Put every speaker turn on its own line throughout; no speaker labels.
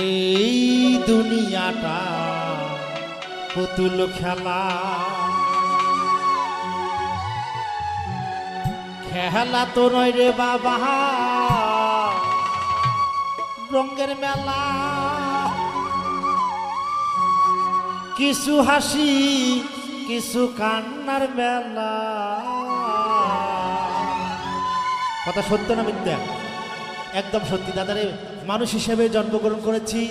এই দুনিয়াটা পুতুল খেলা, খেলা তো নয় রে বাবা রঙের মেলা। কিছু হাসি কিছু কান্নার মেলা। কথা সত্য না মিথ্যা? একদম সত্যি দাদারে। মানুষ হিসেবে জন্মগ্রহণ করেছি,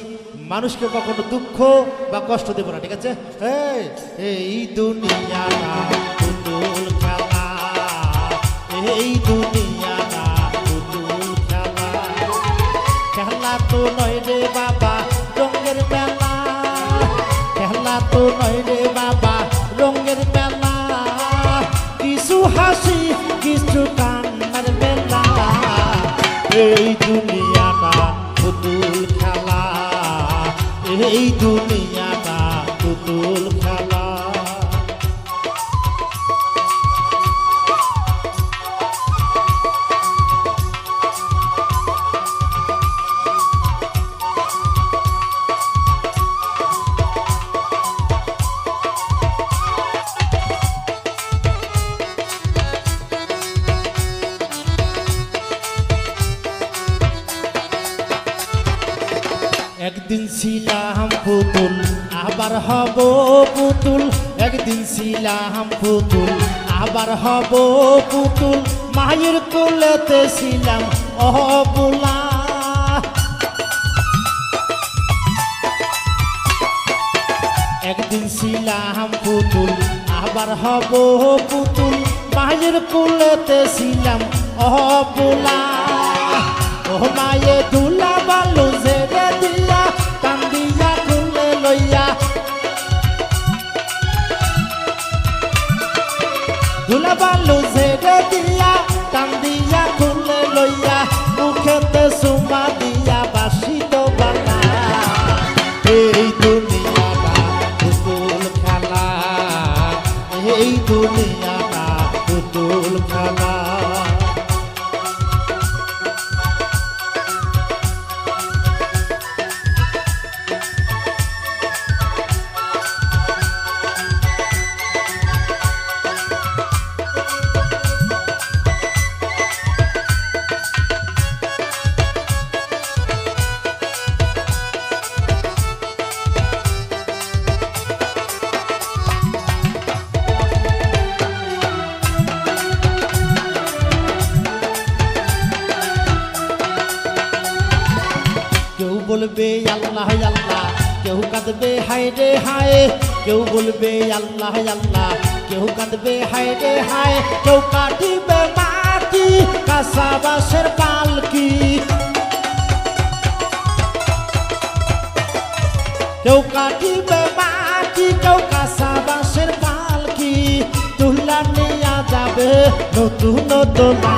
মানুষকে কখনো দুঃখ বা কষ্ট দেব না, ঠিক আছে? এই দুনিয়াটা পুতুল খেলা, এই দুনিয়াটা পুতুল খেলা, খেলা তো নয় রে বাবা রঙের মেলা, খেলা তো নয় রে বাবা রঙের মেলা। কিছু হাসি কিছু কান্নার মেলা, এই দুনিয়াটা পুতুল খেলা, এই দুনিয়াটা পুতুল খেলা। একদিন ছিলাম পুতুল আবার হব পুতুল, একদিন ছিলাম পুতুল আবার হব পুতুল, মায়ের কোলেতে ছিলাম অবলা। একদিন ছিলাম পুতুল আবার হব পুতুল, মায়ের কোলেতে ছিলাম অবলা। ও মায়ে দুলা বালু ঝেড়ে দিয়া কান্দিয়া খুলে লইয়া, দুলা বালু ঝেড়ে দিয়া কান্দিয়া খুলে লইয়া, মুখেতে সুমা দিয়া বাসিত বালা। এই দুনিয়াটা পুতুল খেলা, এই দুনিয়াটা পুতুল খেলা। কেউ বলবে আল্লাহ আল্লাহ, কেউ কাঁদবে হায় রে হায়, কেউ বলবে আল্লাহ আল্লাহ, কেউ কাঁদবে হায় রে হায়, কেউ কাটিবে মাটি কাঁচা বাঁশের পালকি, কেউ কাটিবে মাটি কেউ কাঁচা বাঁশের পালকি, তুলা নিয়া যাবে নতুন দোলা।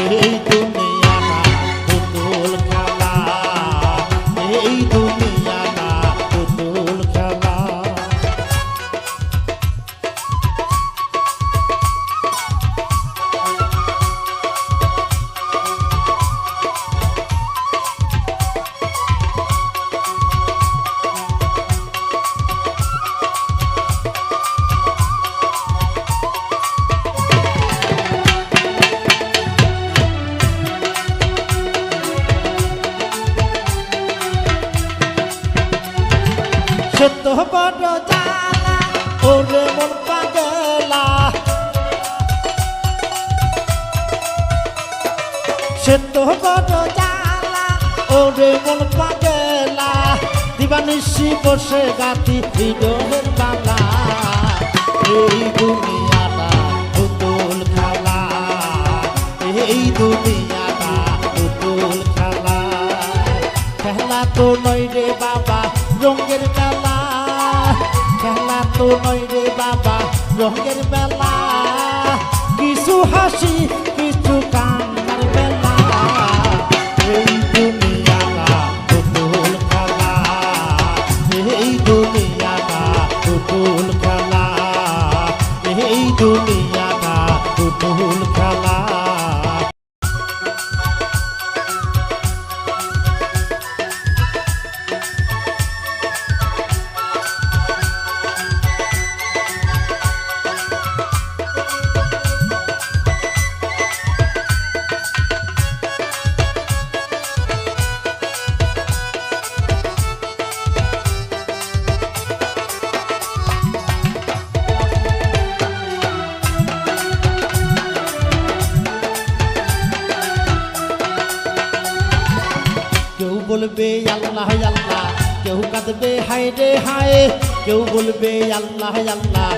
এই দুনিয়াটা পুতুল খেলা, এই দুনিয়াটা পুতুল খেলা। সে তো বড় জ্বালা ওরে মন পাগলা, সে তো বড় জ্বালা ওরে মন পাগলা, দিবানিশি বসে গাতি হৃদয়ের বালা। এই দুনিয়াটা পুতুল খেলা, এই দুনিয়াটা পুতুল খেলা, খেলা তো নয় রে বাবা রঙের মেলা, খেলা তো নয় রে বাবা রঙের মেলা। কিছু হাসি কিছু কান্নার মেলা, এই দুনিয়াটা পুতুল খেলা, এই দুনিয়াটা পুতুল খেলা, এই দুনিয়াটা পুতুল খেলা। বলবে আল্লাহ আল্লাহ, কেউ কাঁদবে হায় রে হায়, কেউ বলবে আল্লাহ আল্লাহ।